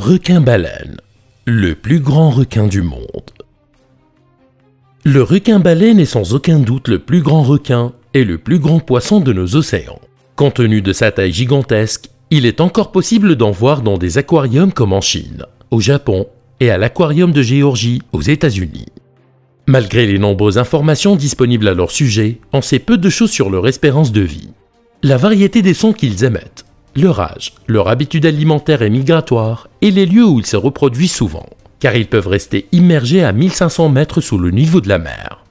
Requin-baleine, le plus grand requin du monde. Le requin-baleine est sans aucun doute le plus grand requin et le plus grand poisson de nos océans. Compte tenu de sa taille gigantesque, il est encore possible d'en voir dans des aquariums comme en Chine, au Japon et à l'aquarium de Géorgie aux États-Unis. Malgré les nombreuses informations disponibles à leur sujet, on sait peu de choses sur leur espérance de vie. La variété des sons qu'ils émettent, leur âge, leur habitude alimentaire et migratoire et les lieux où ils se reproduisent souvent, car ils peuvent rester immergés à 1500 mètres sous le niveau de la mer.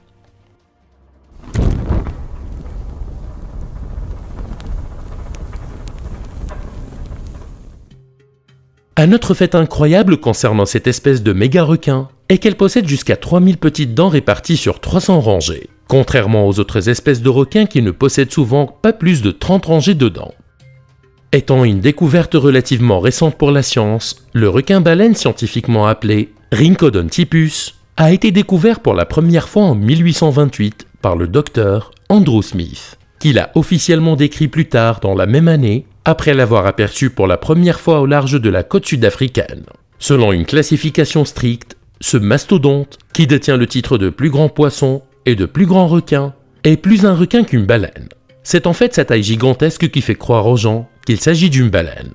Un autre fait incroyable concernant cette espèce de méga-requin est qu'elle possède jusqu'à 3000 petites dents réparties sur 300 rangées, contrairement aux autres espèces de requins qui ne possèdent souvent pas plus de 30 rangées de dents. Étant une découverte relativement récente pour la science, le requin-baleine scientifiquement appelé Rhincodontypus a été découvert pour la première fois en 1828 par le docteur Andrew Smith, qui l'a officiellement décrit plus tard dans la même année, après l'avoir aperçu pour la première fois au large de la côte sud-africaine. Selon une classification stricte, ce mastodonte, qui détient le titre de plus grand poisson et de plus grand requin, est plus un requin qu'une baleine. C'est en fait sa taille gigantesque qui fait croire aux gens qu'il s'agit d'une baleine.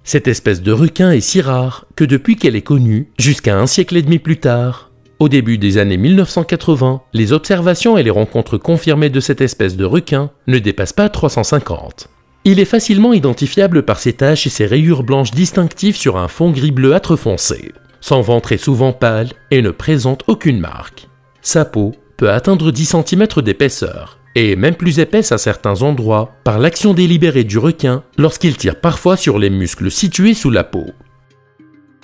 Cette espèce de requin est si rare que depuis qu'elle est connue, jusqu'à un siècle et demi plus tard, au début des années 1980, les observations et les rencontres confirmées de cette espèce de requin ne dépassent pas 350. Il est facilement identifiable par ses taches et ses rayures blanches distinctives sur un fond gris bleuâtre foncé. Son ventre est souvent pâle et ne présente aucune marque. Sa peau peut atteindre 10 cm d'épaisseur et est même plus épaisse à certains endroits par l'action délibérée du requin lorsqu'il tire parfois sur les muscles situés sous la peau.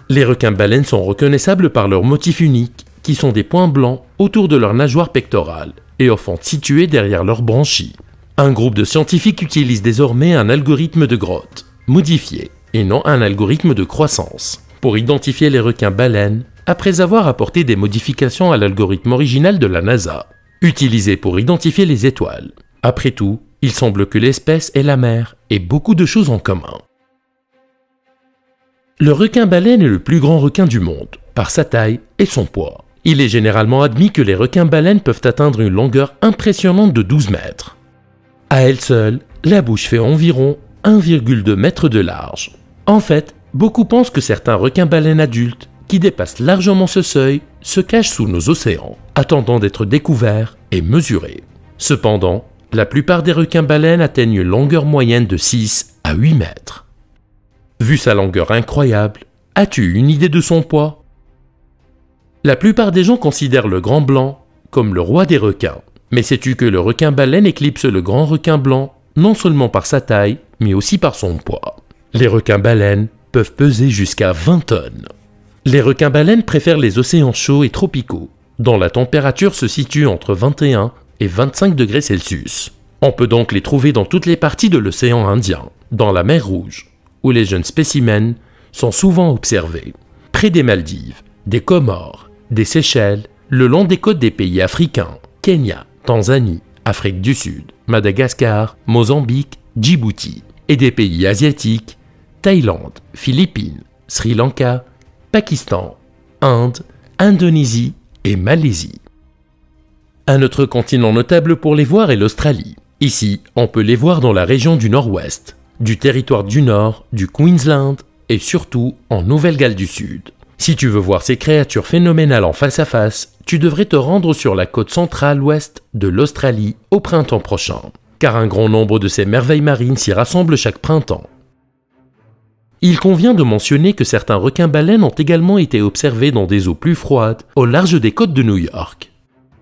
Les requins-baleines sont reconnaissables par leur motif unique, qui sont des points blancs autour de leur nageoire pectorale et au fond situés derrière leurs branchies. Un groupe de scientifiques utilise désormais un algorithme de grotte, modifié, et non un algorithme de croissance, pour identifier les requins-baleines après avoir apporté des modifications à l'algorithme original de la NASA, utilisé pour identifier les étoiles. Après tout, il semble que l'espèce et la mer aient beaucoup de choses en commun. Le requin-baleine est le plus grand requin du monde, par sa taille et son poids. Il est généralement admis que les requins-baleines peuvent atteindre une longueur impressionnante de 12 mètres. À elle seule, la bouche fait environ 1,2 mètre de large. En fait, beaucoup pensent que certains requins-baleines adultes, qui dépassent largement ce seuil, se cachent sous nos océans, attendant d'être découverts et mesurés. Cependant, la plupart des requins-baleines atteignent une longueur moyenne de 6 à 8 mètres. Vu sa longueur incroyable, as-tu une idée de son poids? La plupart des gens considèrent le grand blanc comme le roi des requins. Mais sais-tu que le requin-baleine éclipse le grand requin blanc, non seulement par sa taille, mais aussi par son poids? Les requins-baleines peuvent peser jusqu'à 20 tonnes. Les requins-baleines préfèrent les océans chauds et tropicaux, dont la température se situe entre 21 et 25 degrés Celsius. On peut donc les trouver dans toutes les parties de l'océan Indien, dans la mer Rouge, où les jeunes spécimens sont souvent observés, près des Maldives, des Comores, des Seychelles, le long des côtes des pays africains, Kenya, Tanzanie, Afrique du Sud, Madagascar, Mozambique, Djibouti, et des pays asiatiques, Thaïlande, Philippines, Sri Lanka, Pakistan, Inde, Indonésie et Malaisie. Un autre continent notable pour les voir est l'Australie. Ici, on peut les voir dans la région du Nord-Ouest, du territoire du Nord, du Queensland et surtout en Nouvelle-Galles du Sud. Si tu veux voir ces créatures phénoménales en face à face, tu devrais te rendre sur la côte centrale ouest de l'Australie au printemps prochain, car un grand nombre de ces merveilles marines s'y rassemblent chaque printemps. Il convient de mentionner que certains requins-baleines ont également été observés dans des eaux plus froides au large des côtes de New York.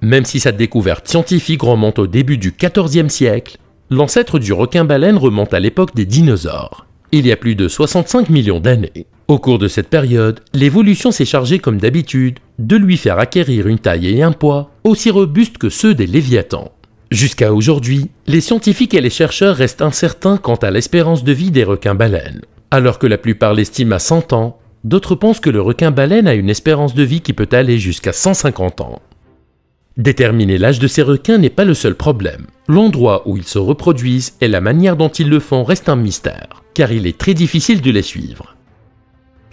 Même si sa découverte scientifique remonte au début du XIVe siècle, l'ancêtre du requin-baleine remonte à l'époque des dinosaures, il y a plus de 65 millions d'années. Au cours de cette période, l'évolution s'est chargée comme d'habitude de lui faire acquérir une taille et un poids aussi robustes que ceux des léviathans. Jusqu'à aujourd'hui, les scientifiques et les chercheurs restent incertains quant à l'espérance de vie des requins-baleines. Alors que la plupart l'estiment à 100 ans, d'autres pensent que le requin-baleine a une espérance de vie qui peut aller jusqu'à 150 ans. Déterminer l'âge de ces requins n'est pas le seul problème. L'endroit où ils se reproduisent et la manière dont ils le font reste un mystère, car il est très difficile de les suivre.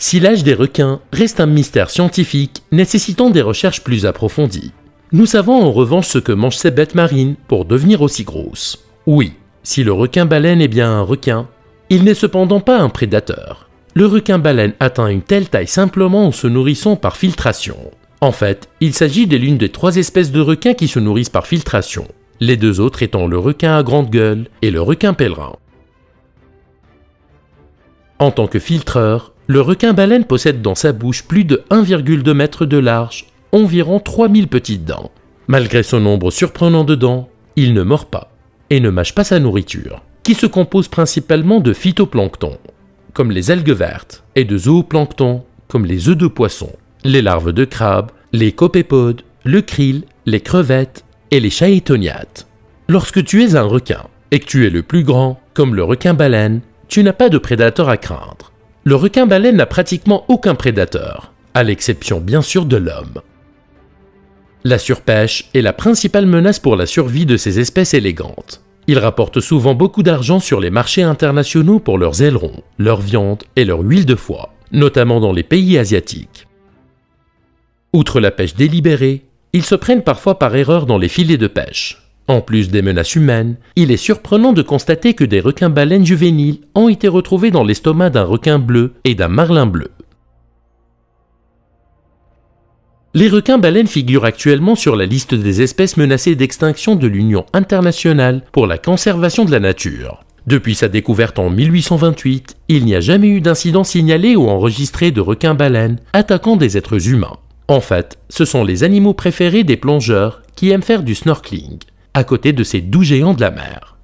Si l'âge des requins reste un mystère scientifique nécessitant des recherches plus approfondies. Nous savons en revanche ce que mangent ces bêtes marines pour devenir aussi grosses. Oui, si le requin-baleine est bien un requin, il n'est cependant pas un prédateur. Le requin-baleine atteint une telle taille simplement en se nourrissant par filtration. En fait, il s'agit de l'une des 3 espèces de requins qui se nourrissent par filtration, les 2 autres étant le requin à grande gueule et le requin pèlerin. En tant que filtreur, le requin-baleine possède dans sa bouche plus de 1,2 m de large, environ 3000 petites dents. Malgré son nombre surprenant de dents, il ne mord pas et ne mâche pas sa nourriture, qui se compose principalement de phytoplancton, comme les algues vertes, et de zooplancton, comme les œufs de poisson, les larves de crabe, les copépodes, le krill, les crevettes et les chaetoniates. Lorsque tu es un requin et que tu es le plus grand, comme le requin-baleine, tu n'as pas de prédateur à craindre. Le requin-baleine n'a pratiquement aucun prédateur, à l'exception bien sûr de l'homme. La surpêche est la principale menace pour la survie de ces espèces élégantes. Ils rapportent souvent beaucoup d'argent sur les marchés internationaux pour leurs ailerons, leur viande et leur huile de foie, notamment dans les pays asiatiques. Outre la pêche délibérée, ils se prennent parfois par erreur dans les filets de pêche. En plus des menaces humaines, il est surprenant de constater que des requins-baleines juvéniles ont été retrouvés dans l'estomac d'un requin bleu et d'un marlin bleu. Les requins-baleines figurent actuellement sur la liste des espèces menacées d'extinction de l'Union internationale pour la conservation de la nature. Depuis sa découverte en 1828, il n'y a jamais eu d'incident signalé ou enregistré de requins-baleines attaquant des êtres humains. En fait, ce sont les animaux préférés des plongeurs qui aiment faire du snorkeling, à côté de ces doux géants de la mer.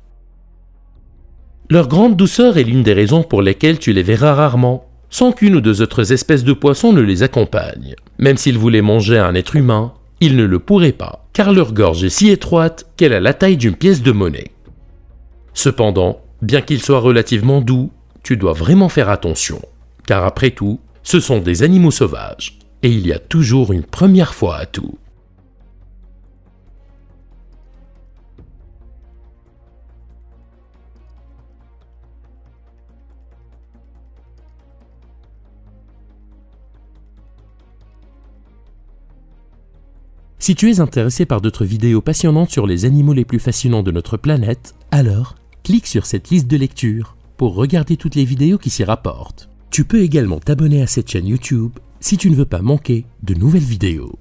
Leur grande douceur est l'une des raisons pour lesquelles tu les verras rarement, sans qu'une ou 2 autres espèces de poissons ne les accompagnent. Même s'ils voulaient manger un être humain, ils ne le pourraient pas, car leur gorge est si étroite qu'elle a la taille d'une pièce de monnaie. Cependant, bien qu'ils soient relativement doux, tu dois vraiment faire attention, car après tout, ce sont des animaux sauvages, et il y a toujours une première fois à tout. Si tu es intéressé par d'autres vidéos passionnantes sur les animaux les plus fascinants de notre planète, alors clique sur cette liste de lecture pour regarder toutes les vidéos qui s'y rapportent. Tu peux également t'abonner à cette chaîne YouTube si tu ne veux pas manquer de nouvelles vidéos.